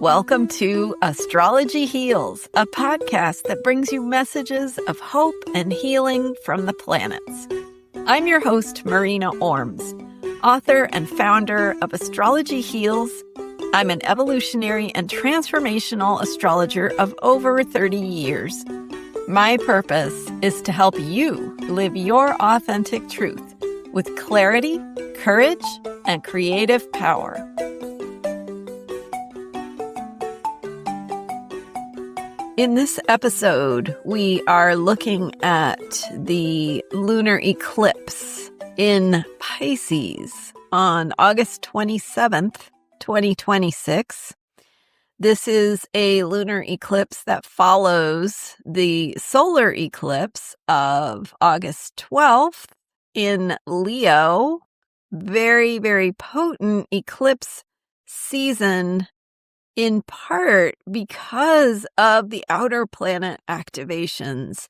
Welcome to Astrology Heals, a podcast that brings you messages of hope and healing from the planets. I'm your host, Marina Ormes, author and founder of Astrology Heals. I'm an evolutionary and transformational astrologer of over 30 years. My purpose is to help you live your authentic truth with clarity, courage, and creative power. In this episode, we are looking at the lunar eclipse in Pisces on August 27th, 2026. This is a lunar eclipse that follows the solar eclipse of August 12th in Leo. Very, very potent eclipse season, in part because of the outer planet activations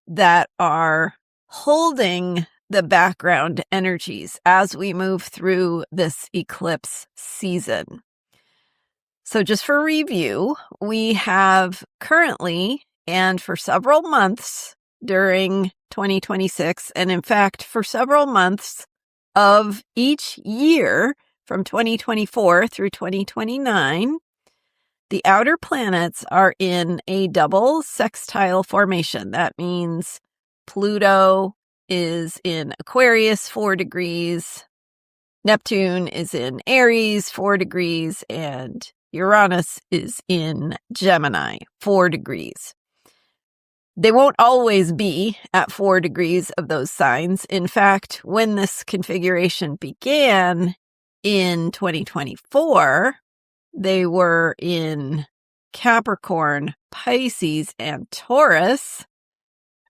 that are holding the background energies as we move through this eclipse season. So just for review, we have currently, and for several months during 2026, and in fact, for several months of each year from 2024 through 2029, the outer planets are in a double sextile formation. That means Pluto is in Aquarius, 4 degrees. Neptune is in Aries, 4 degrees. And Uranus is in Gemini, 4 degrees. They won't always be at 4 degrees of those signs. In fact, when this configuration began in 2024, they were in Capricorn, Pisces, and Taurus,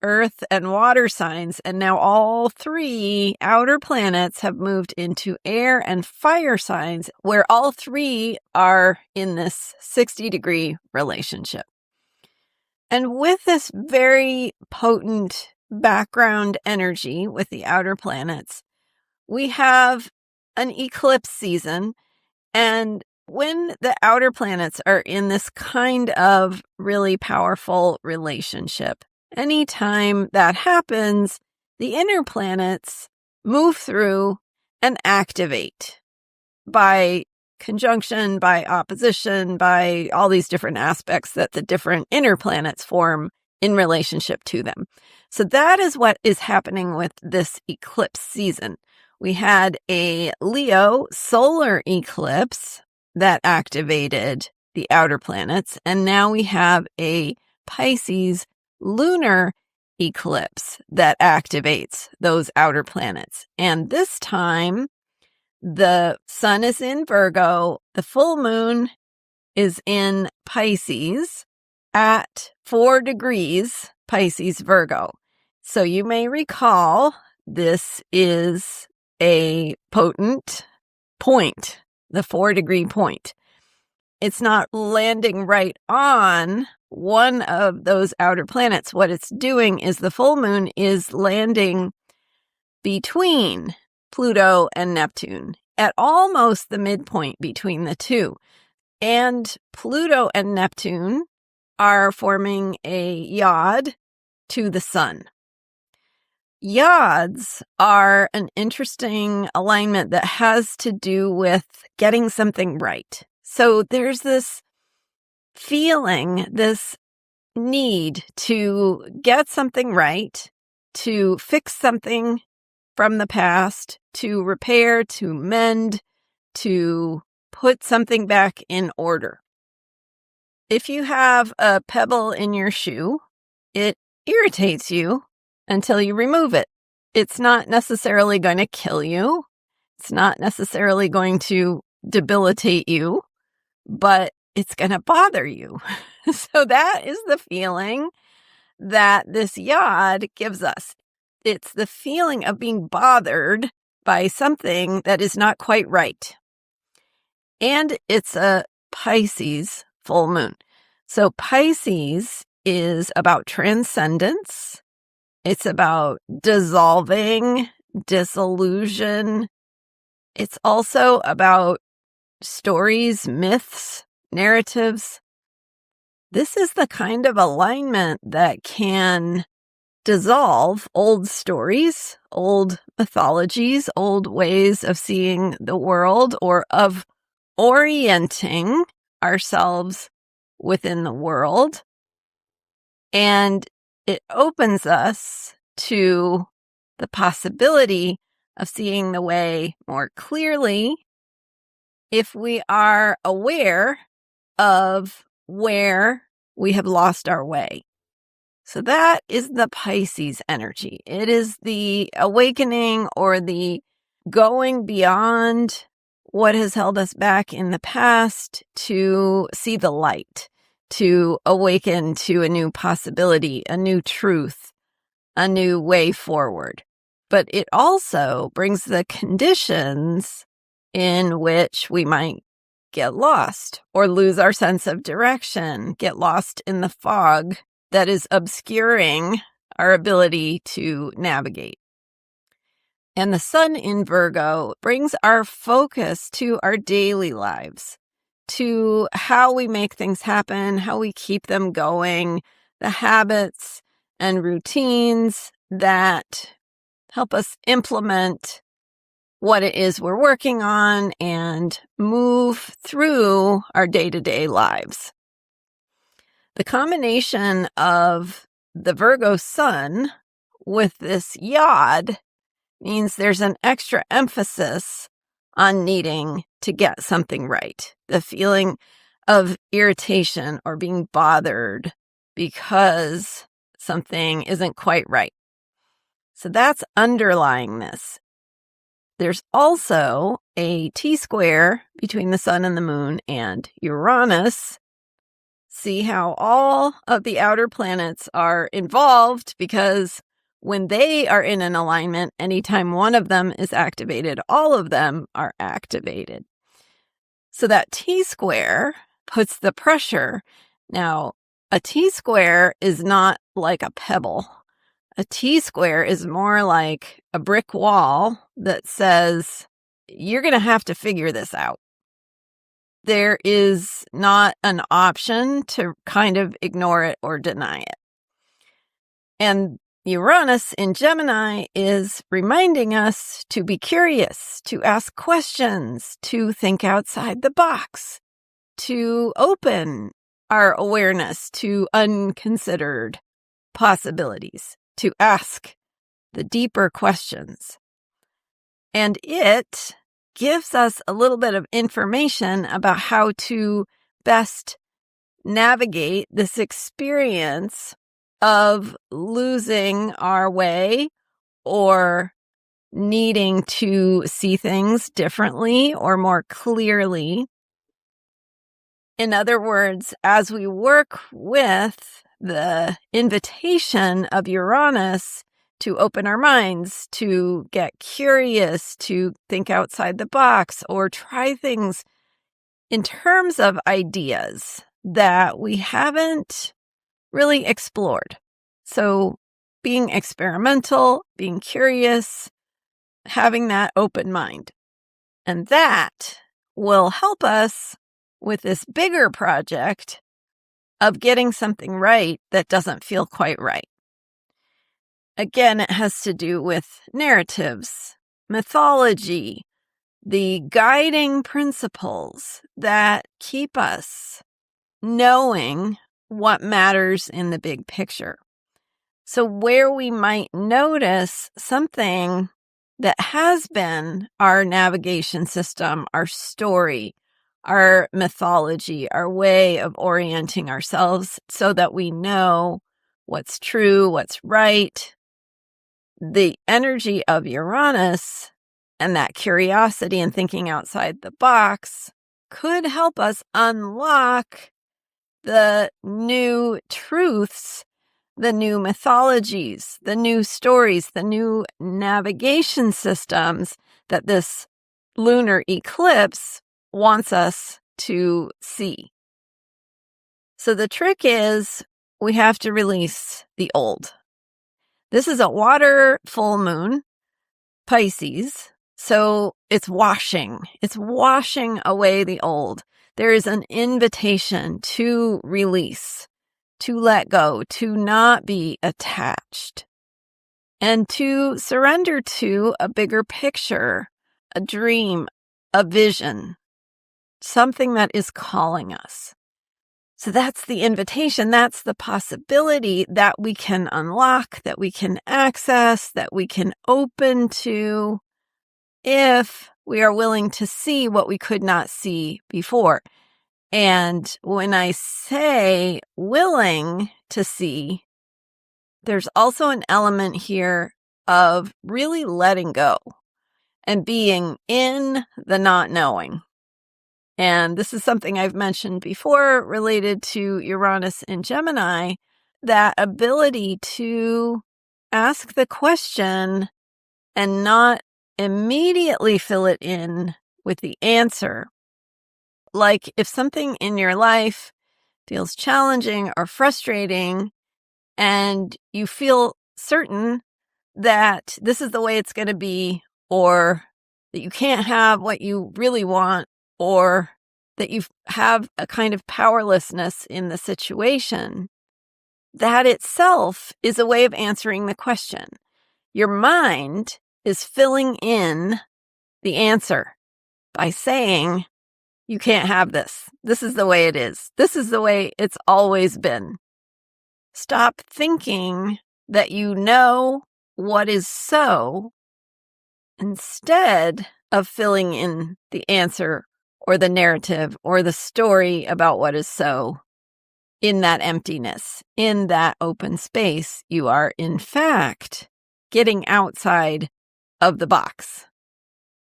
earth and water signs. And now all three outer planets have moved into air and fire signs, where all three are in this 60-degree relationship. And with this very potent background energy with the outer planets, we have an eclipse season. And when the outer planets are in this kind of really powerful relationship, anytime that happens, the inner planets move through and activate by conjunction, by opposition, by all these different aspects that the different inner planets form in relationship to them. So that is what is happening with this eclipse season. We had a Leo solar eclipse that activated the outer planets, and now we have a Pisces lunar eclipse that activates those outer planets. And this time, the sun is in Virgo, the full moon is in Pisces at 4 degrees, Pisces Virgo. So you may recall this is a potent point, the 4-degree point. It's not landing right on one of those outer planets. What it's doing is the full moon is landing between Pluto and Neptune at almost the midpoint between the two. And Pluto and Neptune are forming a yod to the sun. Yods are an interesting alignment that has to do with getting something right. So there's this feeling, this need to get something right, to fix something from the past, to repair, to mend, to put something back in order. If you have a pebble in your shoe, it irritates you until you remove it. It's not necessarily going to kill you. It's not necessarily going to debilitate you, but it's going to bother you. So that is the feeling that this yod gives us. It's the feeling of being bothered by something that is not quite right. And it's a Pisces full moon. So Pisces is about transcendence. It's about dissolving, disillusion. It's also about stories, myths, narratives. This is the kind of alignment that can dissolve old stories, old mythologies, old ways of seeing the world or of orienting ourselves within the world. And it opens us to the possibility of seeing the way more clearly if we are aware of where we have lost our way. So that is the Pisces energy. It is the awakening or the going beyond what has held us back in the past to see the light, to awaken to a new possibility, a new truth, a new way forward. But it also brings the conditions in which we might get lost or lose our sense of direction, get lost in the fog that is obscuring our ability to navigate. And the sun in Virgo brings our focus to our daily lives, to how we make things happen, how we keep them going, the habits and routines that help us implement what it is we're working on and move through our day-to-day lives. The combination of the Virgo sun with this yod means there's an extra emphasis on needing to get something right. The feeling of irritation or being bothered because something isn't quite right. So that's underlying this. There's also a T-square between the sun and the moon and Uranus. See how all of the outer planets are involved, because when they are in an alignment, anytime one of them is activated, all of them are activated. So that T-square puts the pressure. Now, a T-square is not like a pebble. A T-square is more like a brick wall that says, you're going to have to figure this out. There is not an option to kind of ignore it or deny it. And Uranus in Gemini is reminding us to be curious, to ask questions, to think outside the box, to open our awareness to unconsidered possibilities, to ask the deeper questions. And it gives us a little bit of information about how to best navigate this experience of losing our way or needing to see things differently or more clearly. In other words, as we work with the invitation of Uranus to open our minds, to get curious, to think outside the box, or try things in terms of ideas that we haven't really explored. So being experimental, being curious, having that open mind. And that will help us with this bigger project of getting something right that doesn't feel quite right. Again, it has to do with narratives, mythology, the guiding principles that keep us knowing what matters in the big picture. So where we might notice something that has been our navigation system, our story, our mythology, our way of orienting ourselves so that we know what's true, what's right. The energy of Uranus and that curiosity and thinking outside the box could help us unlock the new truths, the new mythologies, the new stories, the new navigation systems that this lunar eclipse wants us to see. So the trick is we have to release the old. This is a water full moon, Pisces, so it's washing away the old. there is an invitation to release, to let go, to not be attached, and to surrender to a bigger picture, a dream, a vision, something that is calling us. So that's the invitation. That's the possibility that we can unlock, that we can access, that we can open to if we are willing to see what we could not see before. And when I say willing to see, there's also an element here of really letting go and being in the not knowing. And this is something I've mentioned before related to Uranus in Gemini, that ability to ask the question and not immediately fill it in with the answer. Like if something in your life feels challenging or frustrating and you feel certain that this is the way it's going to be, or that you can't have what you really want, or that you have a kind of powerlessness in the situation, that itself is a way of answering the question. Your mind is filling in the answer by saying, you can't have this. This is the way it is. This is the way it's always been. Stop thinking that you know what is so, instead of filling in the answer or the narrative or the story about what is so. In that emptiness, in that open space, you are in fact getting outside of the box.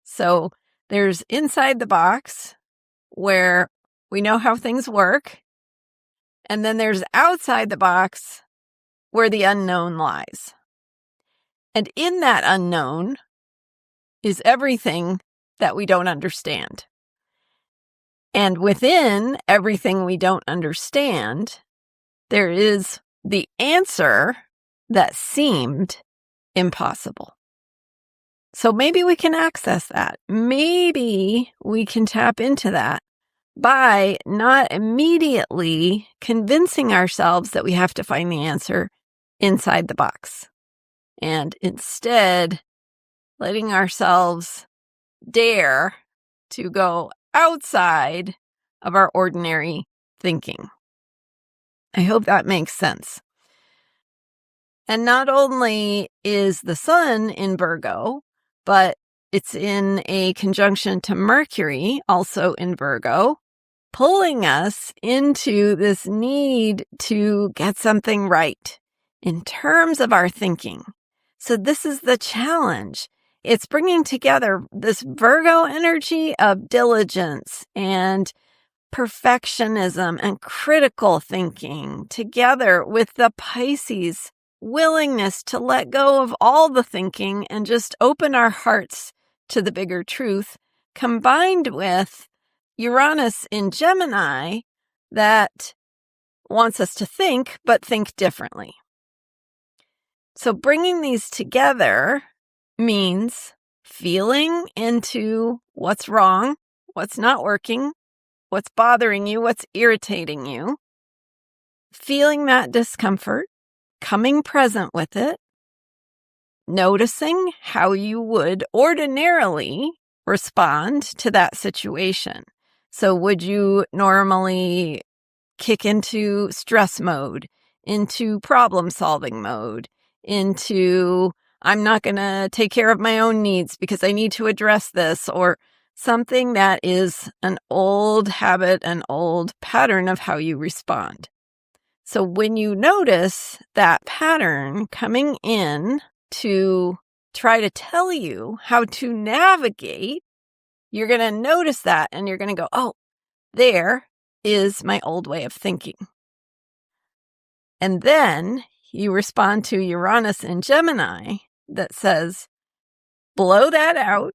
So there's inside the box where we know how things work. And then there's outside the box where the unknown lies. And in that unknown is everything that we don't understand. And within everything we don't understand, there is the answer that seemed impossible. So maybe we can access that. Maybe we can tap into that by not immediately convincing ourselves that we have to find the answer inside the box, and instead letting ourselves dare to go outside of our ordinary thinking. I hope that makes sense. And not only is the sun in Virgo, but it's in a conjunction to Mercury, also in Virgo, pulling us into this need to get something right in terms of our thinking. So this is the challenge. It's bringing together this Virgo energy of diligence and perfectionism and critical thinking together with the Pisces willingness to let go of all the thinking and just open our hearts to the bigger truth, combined with Uranus in Gemini that wants us to think, but think differently. So bringing these together means feeling into what's wrong, what's not working, what's bothering you, what's irritating you, feeling that discomfort, coming present with it, noticing how you would ordinarily respond to that situation. So would you normally kick into stress mode, into problem-solving mode, into I'm not going to take care of my own needs because I need to address this, or something that is an old habit, an old pattern of how you respond. So when you notice that pattern coming in to try to tell you how to navigate, you're going to notice that and you're going to go, oh, there is my old way of thinking. And then you respond to Uranus in Gemini that says, blow that out,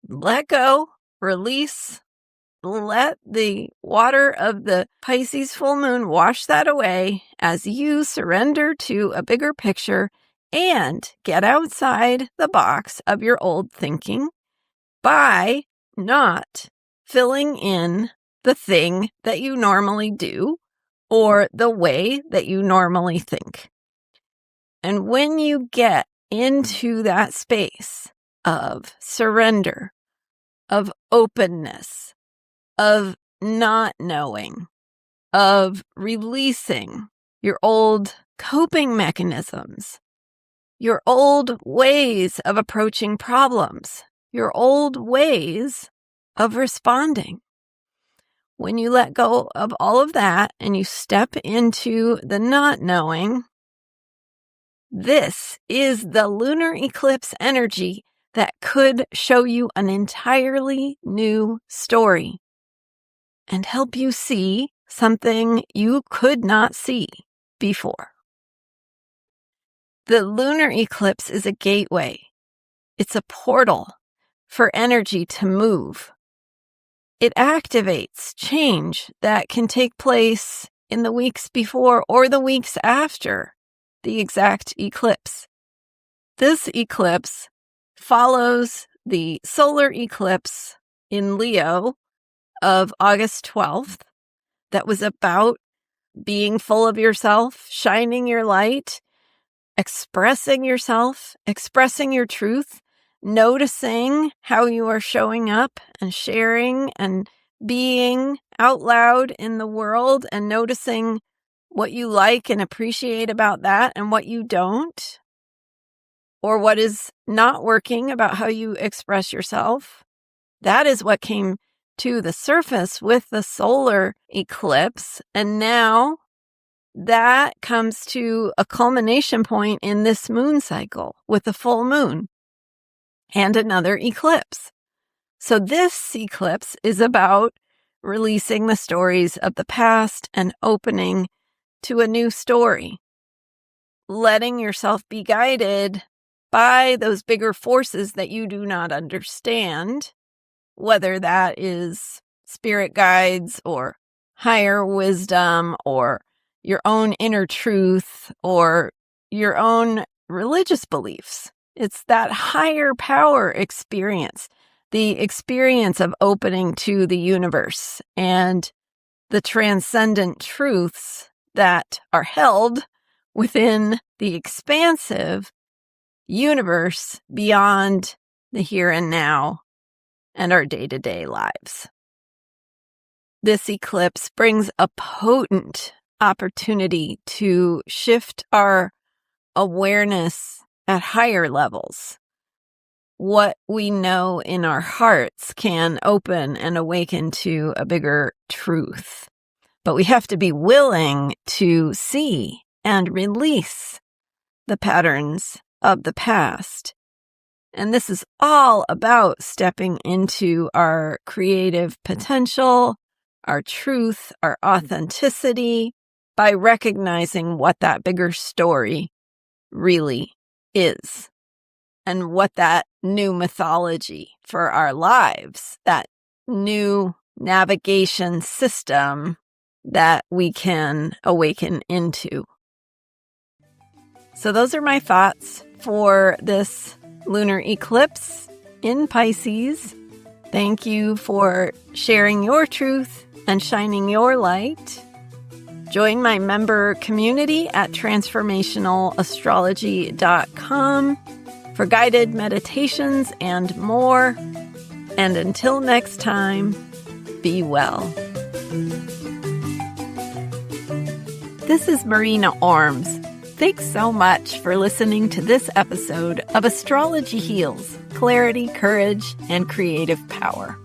let go, release, let the water of the Pisces full moon wash that away as you surrender to a bigger picture and get outside the box of your old thinking by not filling in the thing that you normally do or the way that you normally think. And when you get into that space of surrender, of openness, of not knowing, of releasing your old coping mechanisms, your old ways of approaching problems, your old ways of responding. When you let go of all of that and you step into the not knowing, this is the lunar eclipse energy that could show you an entirely new story and help you see something you could not see before. The lunar eclipse is a gateway. It's a portal for energy to move. It activates change that can take place in the weeks before or the weeks after the exact eclipse. This eclipse follows the solar eclipse in Leo of August 12th that was about being full of yourself, shining your light, expressing yourself, expressing your truth, noticing how you are showing up and sharing and being out loud in the world and noticing what you like and appreciate about that and what you don't, or what is not working about how you express yourself. That is what came to the surface with the solar eclipse. And now that comes to a culmination point in this moon cycle with the full moon and another eclipse. So this eclipse is about releasing the stories of the past and opening to a new story, letting yourself be guided by those bigger forces that you do not understand, whether that is spirit guides or higher wisdom or your own inner truth or your own religious beliefs. It's that higher power experience, the experience of opening to the universe and the transcendent truths that are held within the expansive universe beyond the here and now and our day-to-day lives. This eclipse brings a potent opportunity to shift our awareness at higher levels. What we know in our hearts can open and awaken to a bigger truth. But we have to be willing to see and release the patterns of the past. And this is all about stepping into our creative potential, our truth, our authenticity, by recognizing what that bigger story really is and what that new mythology for our lives, that new navigation system that we can awaken into. So those are my thoughts for this lunar eclipse in Pisces. Thank you for sharing your truth and shining your light. Join my member community at transformationalastrology.com for guided meditations and more. And until next time, be well. This is Marina Ormes. Thanks so much for listening to this episode of Astrology Heals: Clarity, Courage, and Creative Power.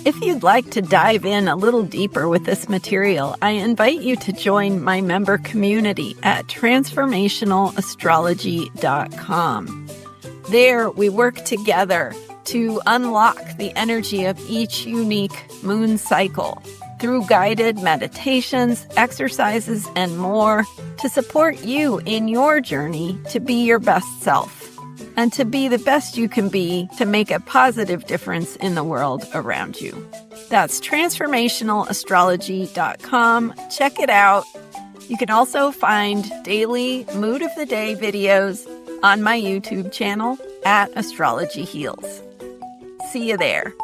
If you'd like to dive in a little deeper with this material, I invite you to join my member community at transformationalastrology.com. There, we work together to unlock the energy of each unique moon cycle through guided meditations, exercises, and more to support you in your journey to be your best self and to be the best you can be to make a positive difference in the world around you. That's transformationalastrology.com. Check it out. You can also find daily Mood of the Day videos on my YouTube channel at Astrology Heals. See you there.